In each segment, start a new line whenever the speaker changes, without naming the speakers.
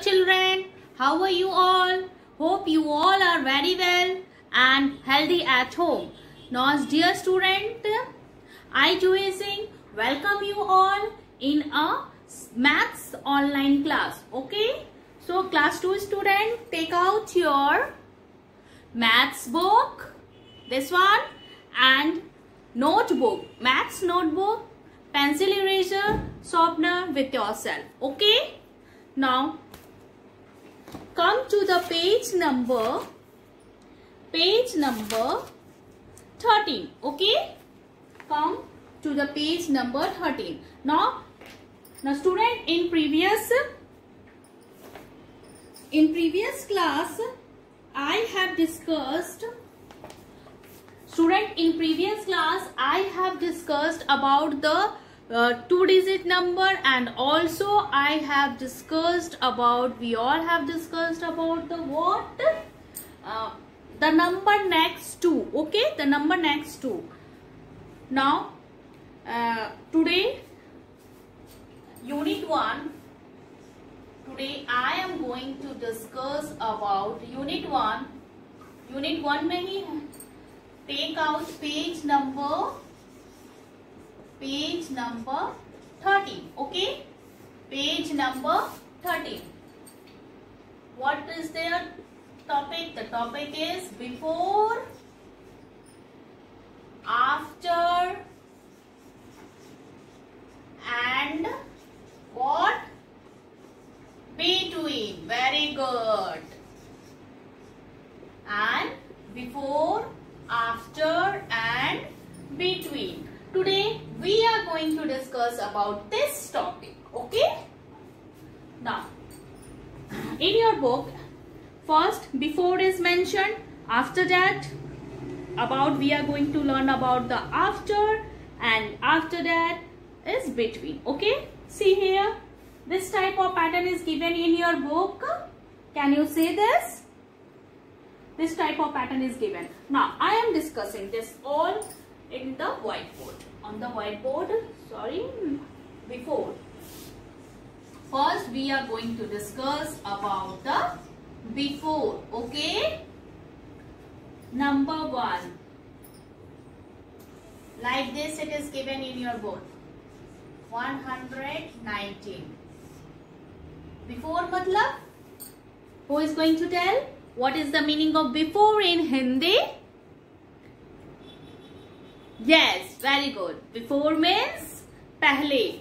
children, how are you all? Hope you all are very well and healthy at home. Now dear student, I Joy Singh welcome you all in a maths online class. Okay, so class 2 student, take out your maths book, this one, and notebook, maths notebook, pencil, eraser, sharpener with yourself. Okay, now come to the page number 13. Okay, come to the page number 13. Now student, in previous class I have discussed about the 2-digit number, and also we all have discussed about the what? The number next to. Okay, the number next to. Now today unit 1. Today I am going to discuss about unit 1. Unit 1 में ही take out page number 13. Okay, page number 13. What is their topic? The topic is before, after, and what? Between. Very good. And before, after, and between. Today we are going to discuss about this topic. Okay, now in your book, first before is mentioned, after that we are going to learn about the after, and after that is between. Okay, see here, this type of pattern is given in your book. Can you say this? This type of pattern is given. Now I am discussing this all in the whiteboard. On the whiteboard, before. First we are going to discuss about the before. Okay, number 1. Like this it is given in your book. 119. Before matlab? Who is going to tell? What is the meaning of before in Hindi? Yes, very good. Before means पहले.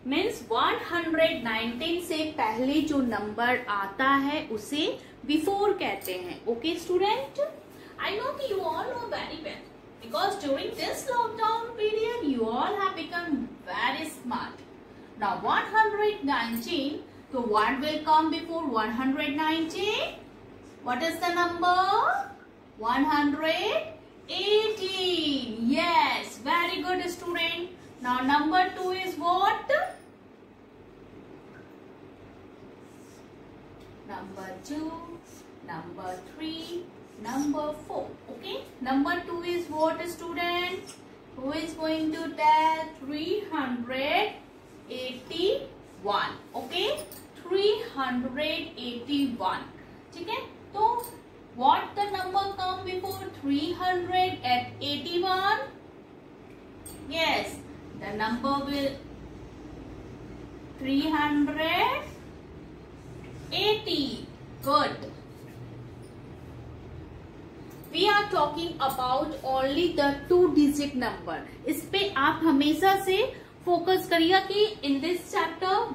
Means 119 से पहले जो number आता है उसे before कहते हैं. Okay student? I know that you all know very well, because during this lockdown period you all have become very smart. Now 119, so what will come before 119? What is the number? 118. Yes, very good student. Now number 2 is what? Number 2, number 3, number 4. Okay, number 2 is what student? Who is going to tell? 381. Okay, 381. Okay, so what the number come before 381? Yes, the number will 380. Good. We are talking about only the 2-digit number. इस पे आप हमेशा से focus करिए कि in this chapter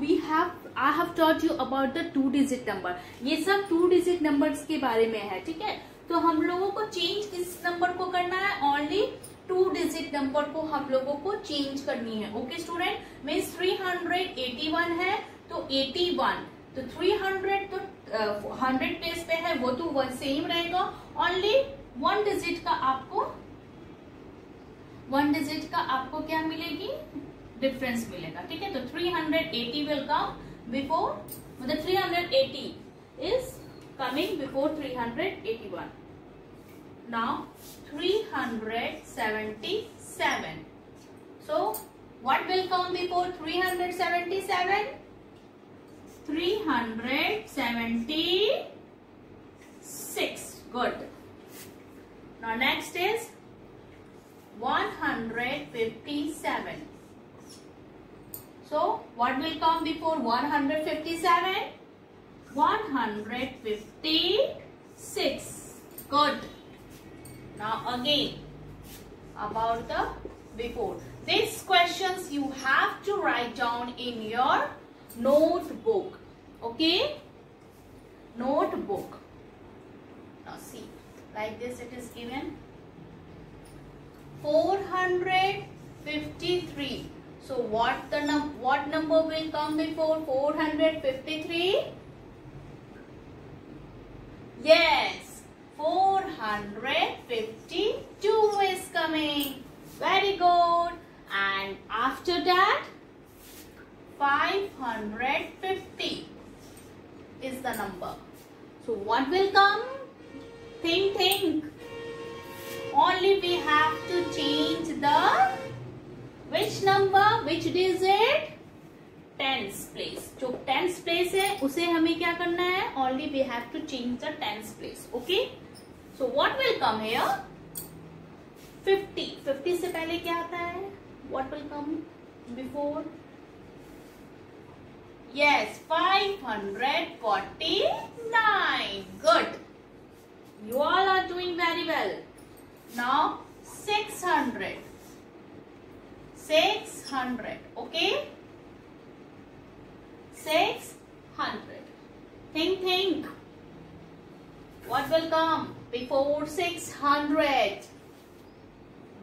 I have taught you about the 2-digit number. ये सब 2-digit numbers के बारे में है, ठीक है? तो हम लोगों को चेंज किस नंबर को करना है? ओनली 2-digit नंबर को हम लोगों को चेंज करनी है. ओके स्टूडेंट, मीन्स 381 है तो 81, तो 300 तो 100 प्लेस पे है वो तो सेम रहेगा. ओनली 1 digit का आपको क्या मिलेगी? डिफरेंस मिलेगा. ठीक है, तो 380 will come before, मतलब 380 is coming before 381. Now 377. So what will come before 377? 3 376. Good. Now next is 157. So what will come before 157? 156. Good. Now again about the before. These questions you have to write down in your notebook. Okay? Notebook. Now see, like this it is given. 453. So what number will come before 453? Yes, 452 is coming. Very good. And after that 550 is the number. So what will come? Think. Only we have to change the which number, which digit? Tens place. जो tens place है उसे हमें क्या करना है? Only we have to change the tens place. Okay? So what will come here? 50. 50 से पहले क्या आता है? What will come before? Yes, 549. Good. You all are doing very well. Now 600. 600. Okay? 600. Think. What will come before 600?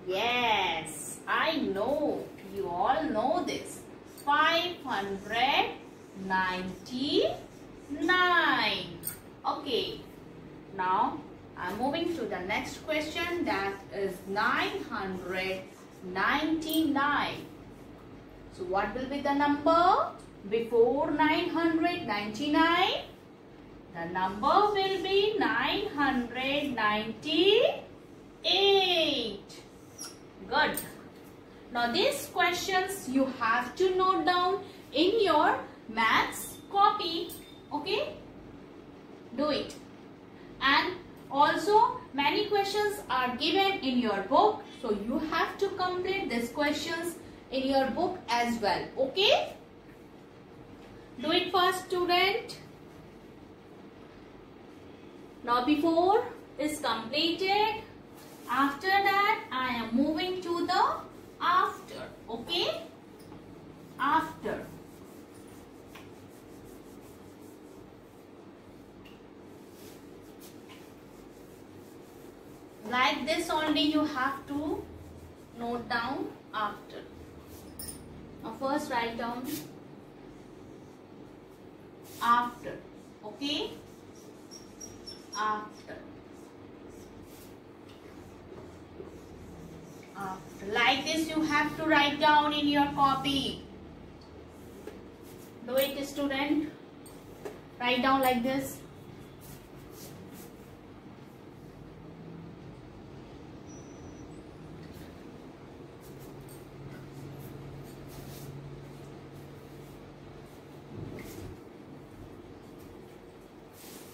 Yes, I know. You all know this. 599. Okay. Now, I'm moving to the next question, that is 999. So, what will be the number before 999? The number will be 998. Good. Now, these questions you have to note down in your maths copy. Okay? Do it. And also many questions are given in your book, so you have to complete these questions in your book as well. Okay? Do it first, student. Now before is completed. After that I am moving to the after. Okay? After. Like this only you have to note down after. Now first write down after. Okay? After. After. Like this you have to write down in your copy. Do it, student. Write down like this.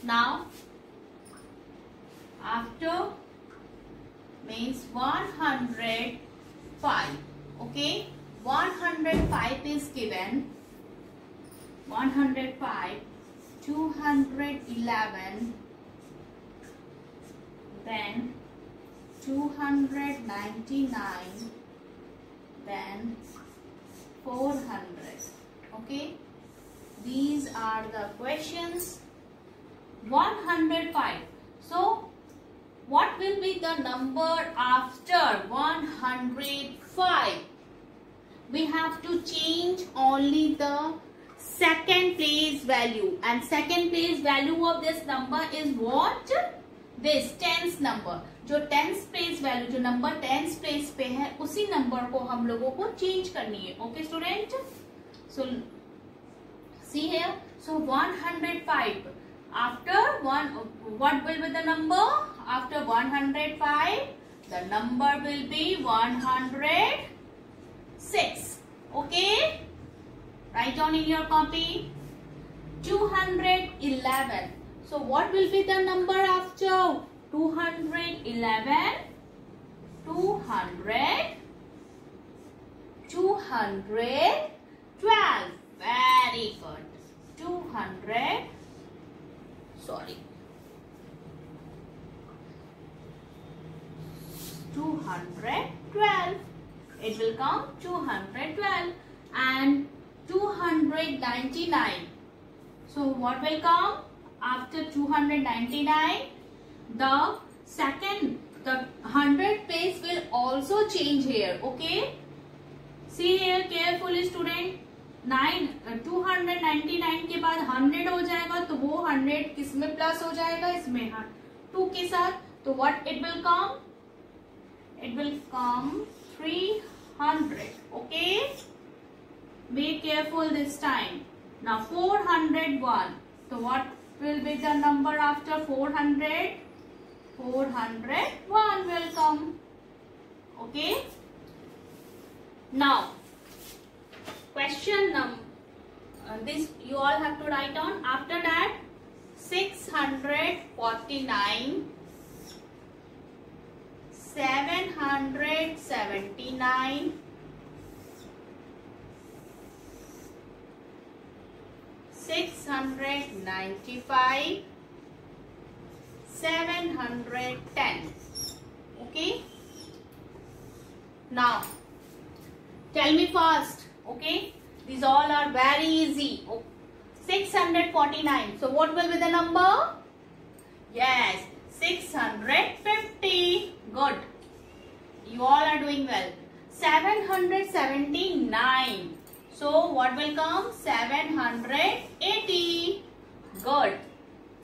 Now, after means 105. Okay, 105 is given. 105, 211, then 299, then 400. Okay, these are the questions. 105. So, what will be the number after 105? We have to change only the second place value, and second place value of this number is what? This tens number. जो tens place value, जो number tens place पे है, उसी number को हम लोगों को change करनी है. Okay, student? So, see here. So, 105. After what will be the number? After 105, the number will be 106. Okay? Write down in your copy. 211. So what will be the number after 211? 212. Very good. 212. It will come 212 and 299. So what will come after 299? The 100 place will also change here. Okay. See here carefully student. 299 के बाद 100 हो जाएगा तो वो 100 किसमें plus हो जाएगा? इसमें 2 के साथ. तो what it will come? It will come 300. Okay. Be careful this time. Now 401. So what will be the number after 400? 401 will come. Okay. Now question number this you all have to write down. After that 649, 779, 695, 710. Okay. Now tell me fast. Okay. These all are very easy. 649. So what will be the number? Yes, 650. Good. You all are doing well. 779. So what will come? 780. Good.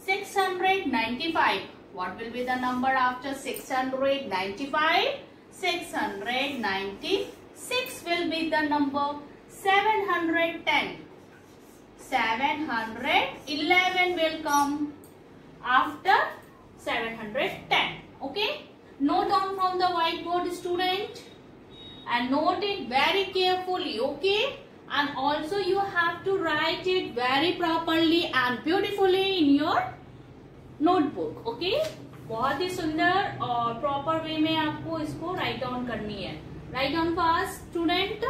695. What will be the number after 695? 696 will be the number. 710. 711 will come after 710. Okay. Note down from the whiteboard student and note it very carefully. Okay. And also you have to write it very properly and beautifully in your notebook. Okay. बहुत ही सुंदर और proper way में आपको इसको write down करनी है. Write down fast student.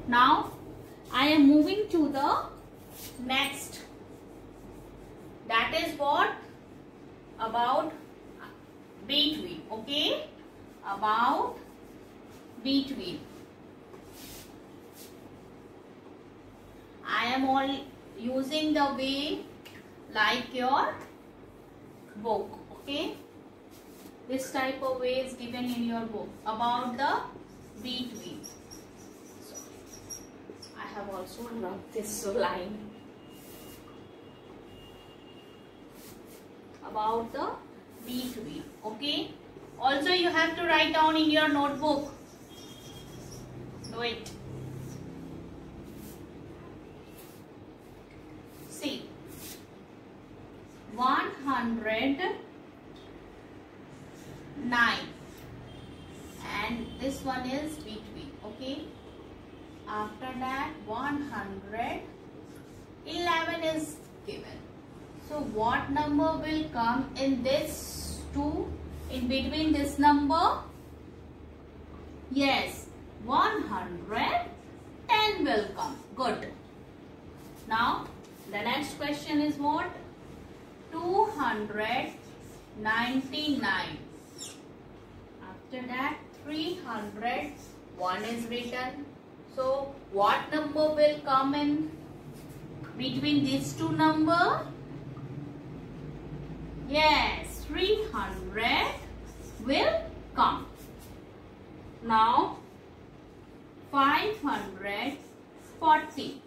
Now I am moving to the next. That is what? About between. Okay. About between. I am all using the way like your book. Okay. This type of way is given in your book about the between. I have also rubbed this line about the between. Okay. Also you have to write down in your notebook. Do it. See. 109 and this one is between. Okay. After that 111 is given. So what number will come in this two, in between this number? Yes, 110 will come. Good. Now the next question is what? 299. After that 301 is written. So what number will come in between these two numbers? Yes, 300 will come. Now 540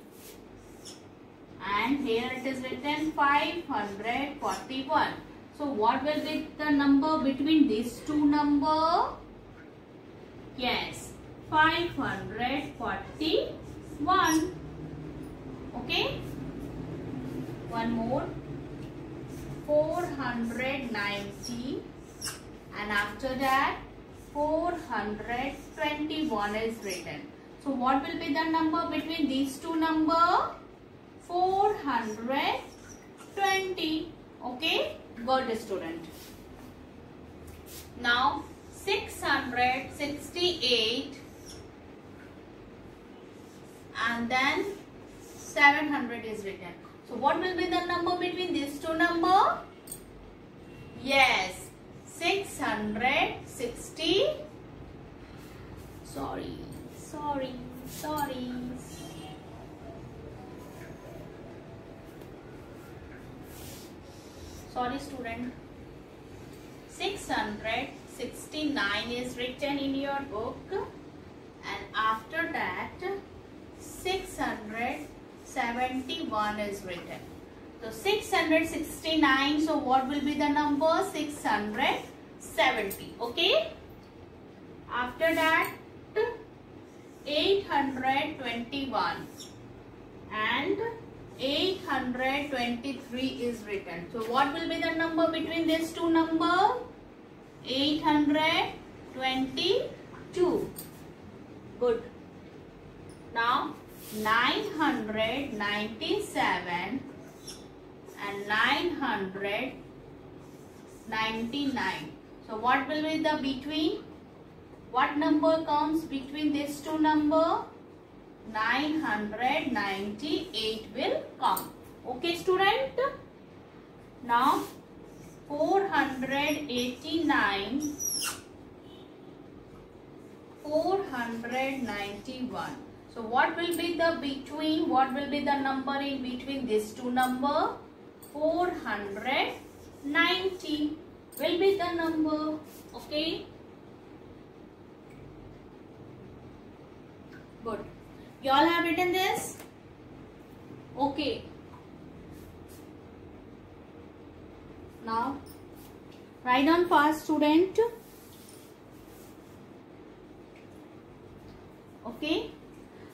and here it is written 541. So what will be the number between these two numbers? Yes, 541. Okay. One more. 490 and after that 400. 421 is written. So what will be the number between these two numbers? 420. Okay, good student. Now 668 and then 700 is written. So what will be the number between these two numbers? Yes, 660. Sorry. Sorry student. 669 is written in your book, and after that 671 is written. So 669, so what will be the number? 670. Okay. After that 821 and 823 is written. So what will be the number between these two numbers? 822. Good. Now 997 and 999. So what will be the between? What number comes between these two numbers? 998 will come. Okay student. Now 489, 491. So what will be the between? What will be the number in between these two numbers? 490 will be the number. Okay. Good. You all have written this? Okay. Now, write down fast student. Okay.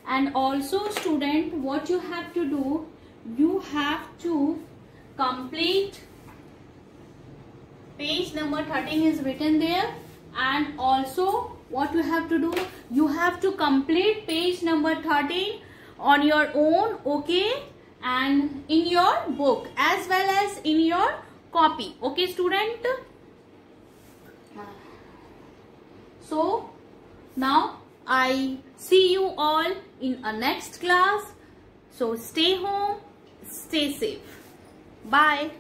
And also student, what you have to do, you have to complete page number 13 is written there, and also what you have to do, you have to complete page number 13 on your own, okay, and in your book as well as in your copy. Okay student. So now I see you all in a next class. So stay home, stay safe. Bye.